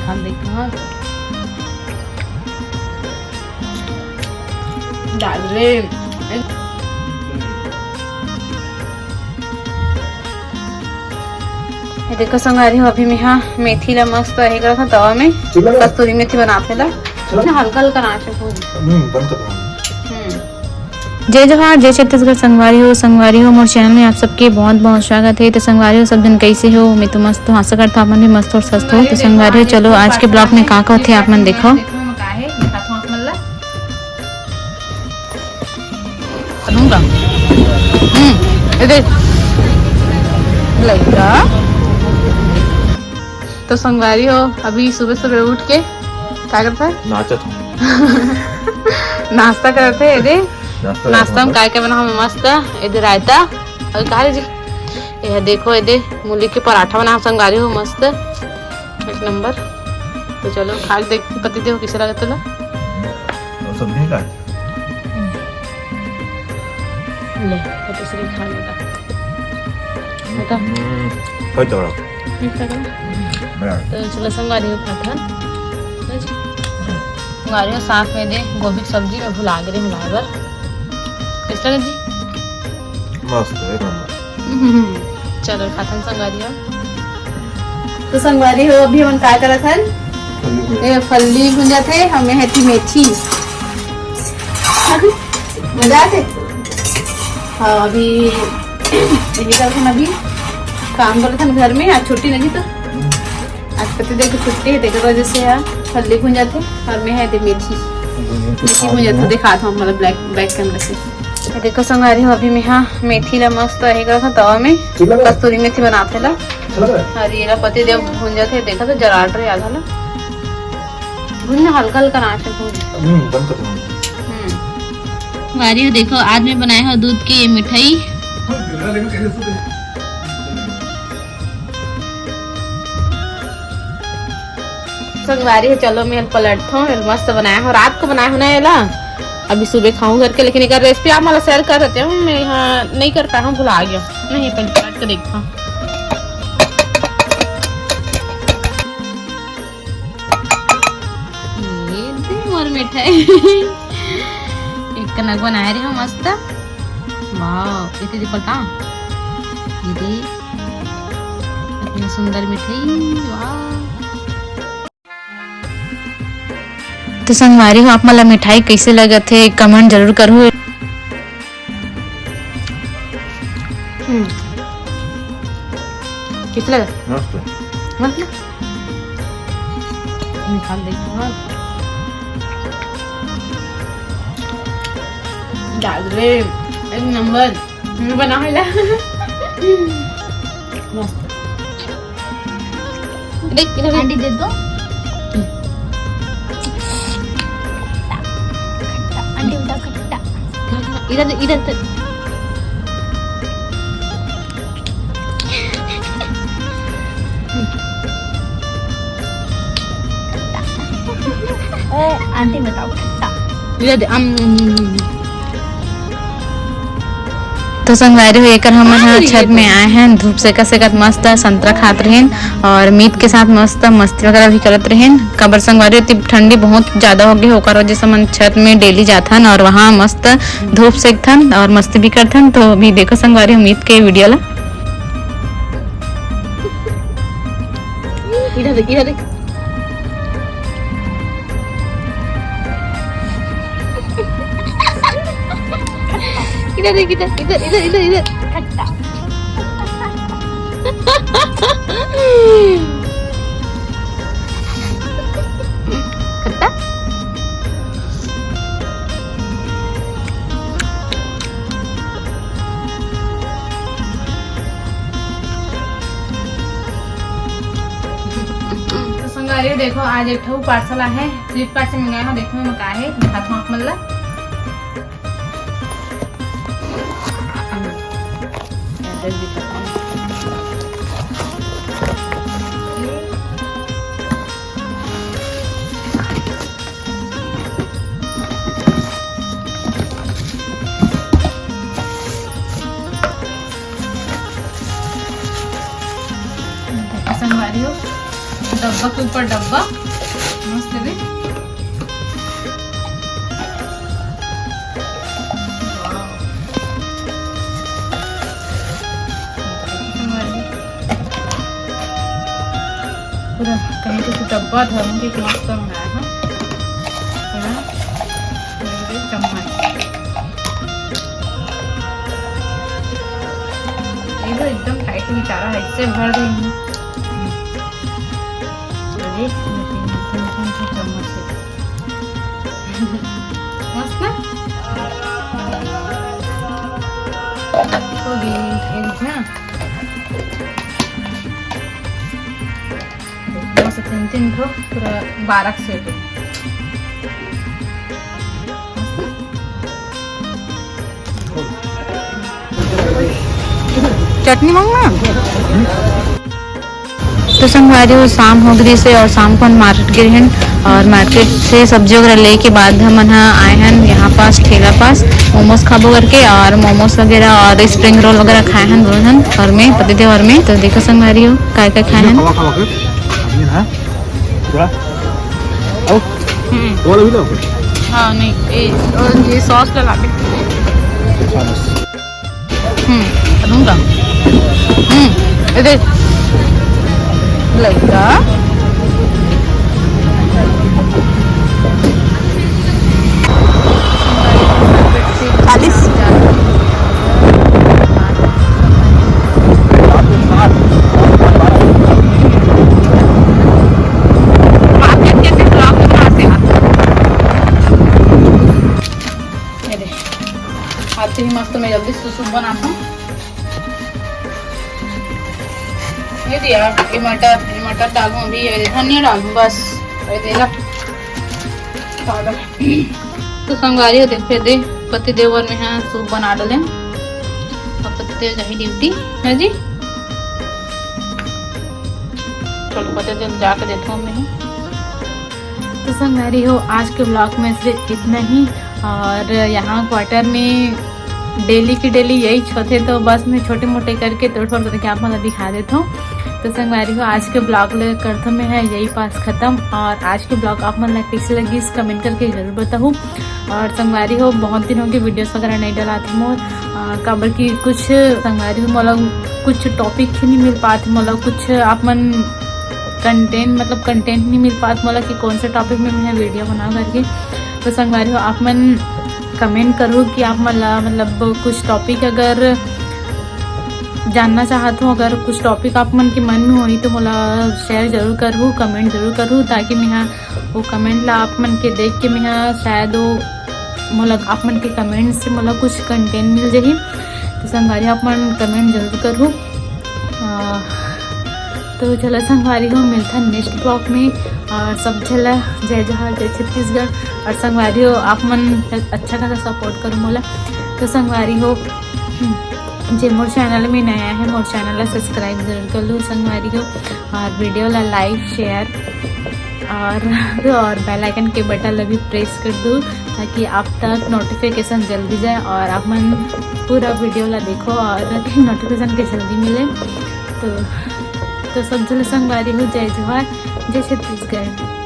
हम देखा डाल रहे देखो संगारी हो। अभी मैं यहाँ मेथी ला मस्त हे करा था तवा में कस्तूरी मेथी बनाते ला हल्का हल्का नाच जय जोहार जय छत्तीसगढ़। संगवारी हो मोर चैनल में आप सबके बहुत बहुत स्वागत है। तो संगवारी हो सब दिन कैसे हो? मैं तो मस्त हूँ, आशा करता हूँ आप मन भी मस्त और स्वस्थ हो। तो संगवारी हो चलो आज के ब्लॉग में का थे आप मन देखो। तो संगवारी हो अभी सुबह सुबह उठ के क्या करता है? नाश्ता करते है। नाश्ता में काय बना हमें मस्त इधर रायता और कहा जी यह देखो इधर मूली के पराठा बना संगवारी हो मस्त एक नंबर। तो चलो खा देख पति देखो किसे लगा तुला सब्जी का ले पति से खा लेगा तो चलो संगवारी हो खाता संगवारी हो साथ में दे गोभी की सब्जी में भुला गए मिलाए बर कैसा जी मस्त है चलो खातन संगवारी हो। तो संगवारी हो अभी हम क्या करा था ये फल्ली भुंजा थे हमें है थी मेथी मजा आते हाँ अभी अभी काम कर रहे थे घर में आज छुट्टी नहीं तो आज पति देख छुट्टी है देखो वजह से यार फल्ली भुंजा थे और मैं है थी मेथी भुंजा था दिखाता हूँ मतलब बैक कैमरा से। देखो संगवारी हो अभी मैं यहाँ मेथी ला मस्त हे करा था तवा में कस्तूरी मेथी बनाते ला और ये पति देव भुंजा थे देखा तो जराट रहे आधा ला भुंजा हल्का हल्का नाच संगवारी हो देखो आज मैं बनाया हूँ दूध की मिठाई संगवारी है चलो मैं पलटता हूँ मस्त बनाया हूँ रात को बनाया हूँ ना ये ला अभी सुबह खाऊं करके लेकिन एक रेसिपी आप मला शेयर कर देते हूँ मैं यहाँ नहीं कर पाया हूँ भुला गया नहीं पहले पलट के देखता हूँ। ये और मिठाई एक कनक बनाए रहे हो मस्त वाह इतनी पलटा ये इतनी सुंदर मिठाई वाह। तो संगवारी हो आप मला मिठाई कैसे लगा थे कमेंट जरूर करो। कितना लगा मस्त निकाल देखो डाल रहे एक नंबर बना है मस्त देख अंडी दे दो इधर इधर आंटी बताओ इधर तो संगवारी हो एकर हम छत में आए हैं धूप सेका सेकत मस्त संतरा खात रहें और मीट के साथ मस्त मस्ती वगैरह भी करत रहें। कबर संगवारी होती ठंडी बहुत ज्यादा हो गई होकर वजह से मन छत में डेली जाथन और वहाँ मस्त धूप सेकथन और मस्ती भी करथन। तो अभी देखो संगवारी हो मीट के वीडियो ला इधर देख इधर खट्टा खट्टा तो संगवारी देखो आज एक पार्सल है फ्लिपकार्ट से मंगाया देखो मैं का है दिखाता हूँ मतलब संगवारी हो डब्बा के ऊपर डब्बा मस्त है। पूरा कहीं तो डब्बा धर्म के मस्त मंगाया है चम्मच। ये तो एकदम टाइट बेचारा है, इससे भर देंगे चम्मच से मस्त ना हो गई। तीन ठो पूरा 12 सेट है। चटनी मांगना तो संगवारी शाम हो गई से और शाम को हम मार्केट गए हैं और मार्केट से सब्जी वगैरह ले के बाद हम आए हैं यहाँ पास ठेला पास मोमोज खाबो करके और मोमोज वगैरह और स्प्रिंग रोल वगैरह खाए हैं दोनों जन घर में पतिदेव घर में। तो देखो संगवारी हो काय काय खाए हैं। हाँ नहीं ये सॉस लगा के दूंगा इधर लगा 40 ही मस्त मैं जल्दी से सूप बनाता हूँ। ये दिया ये मटर डालूँ अभी, धनिया डालूँ बस देगा तो संगवारी होते फिर दे पति देवर में यहाँ सूप बना डाले और पति देव जाही ड्यूटी है जी। चलो पति देव जाकर देता हूँ मैं। तो संगवारी हो आज के ब्लॉग में सिर्फ इतना ही। और यहाँ क्वार्टर में डेली की डेली यही छोटे तो बस मैं छोटे मोटे करके तोड़ फोड़ करके आप मतलब दिखा देता हूँ। तो संगवारी हो आज के ब्लॉग करते में है यही पास ख़त्म। और आज के ब्लॉग आप मन कैसे लगी इस कमेंट करके जरूर बताऊँ। और संगवारी हो बहुत दिन हो गए वीडियोस वगैरह नहीं डलाती मोर काबर की कुछ संगवारी हो मतलब कुछ टॉपिक ही नहीं मिल पाते मतलब कुछ आप मन कंटेंट नहीं मिल पाता मतलब कि कौन से टॉपिक में मैं वीडियो बना करके। तो संगवारी हो आप मन कमेंट करो कि आप मतलब कुछ टॉपिक अगर जानना चाहते हो, अगर कुछ टॉपिक आप मन के मन में हो तो मला शेयर जरूर करूँ, कमेंट जरूर करूँ ताकि मैं वो कमेंट ला आप मन के देख के मैं शायद वो मतलब आप मन के कमेंट से मतलब कुछ कंटेंट मिल जाही। तो संगवारी आप मन कमेंट जरूर करूँ। तो चलो संगवारी हो मिलता नेक्स्ट ब्लॉग में। और सब चला जय जवाहर जय छत्तीसगढ़। और संगवारी हो आप मन अच्छा खासा सपोर्ट करो मोला। तो संगवारी हो जे मोर चैनल में नया है मोर चैनल ला सब्सक्राइब जरूर कर लो संगवारी हो। और वीडियो ला लाइक शेयर और बेल आइकन के बटन ला भी प्रेस कर दो ताकि आप तक नोटिफिकेशन जल्दी जाए और आप मन पूरा वीडियो ला देखो और नोटिफिकेशन के जल्दी मिले। तो सब जल संगवारी हो जय जवाहर जय छत्तीसगढ़।